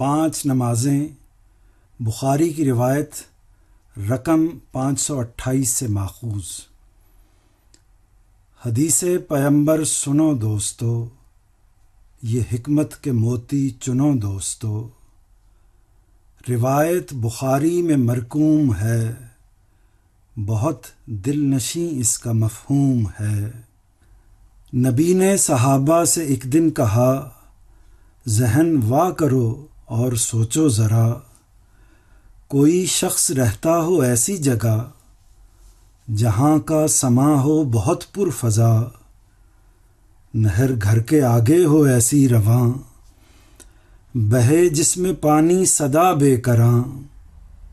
5 نمازیں بخاری کی روایت رقم 528 سے ماخوذ۔ حدیث پیمبر سنو دوستو، یہ حکمت کے موتی چنو دوستو۔ روایت بخاری میں مرقوم ہے، بہت دل نشیں اس کا مفہوم ہے۔ نبی نے صحابہ سے ایک دن کہا، ذہن وا کرو اور سوچو ذرا، کوئی شخص رہتا ہو ایسی جگہ جہاں کا سماں ہو بہت پر فضا، نہر گھر کے آگے ہو ایسی رواں، بہے جس میں پانی سدا بے کراں،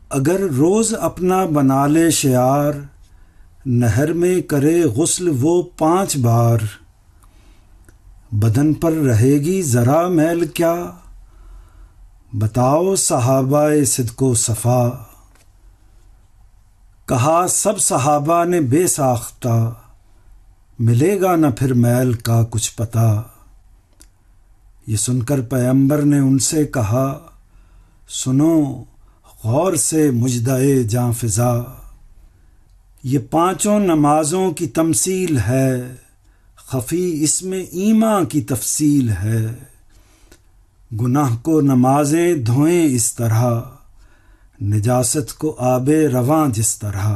اگر روز اپنا بنا لے شعار، نہر میں کرے غسل وہ 5 بار، بدن پر رہے گی ذرا میل کیا، بتاؤ صحابہ صدق و صفا۔ کہا سب صحابہ نے بے ساختہ، ملے گا نہ پھر میل کا کچھ پتہ۔ یہ سن کر پیمبر نے ان سے کہا، سنو غور سے مجدعِ جاں فزا، یہ 5 نمازوں کی تمثیل ہے، خفی اس میں ایمان کی تفصیل ہے۔ گناہ کو نمازیں دھوئیں اس طرح، نجاست کو آب رواں جس طرح۔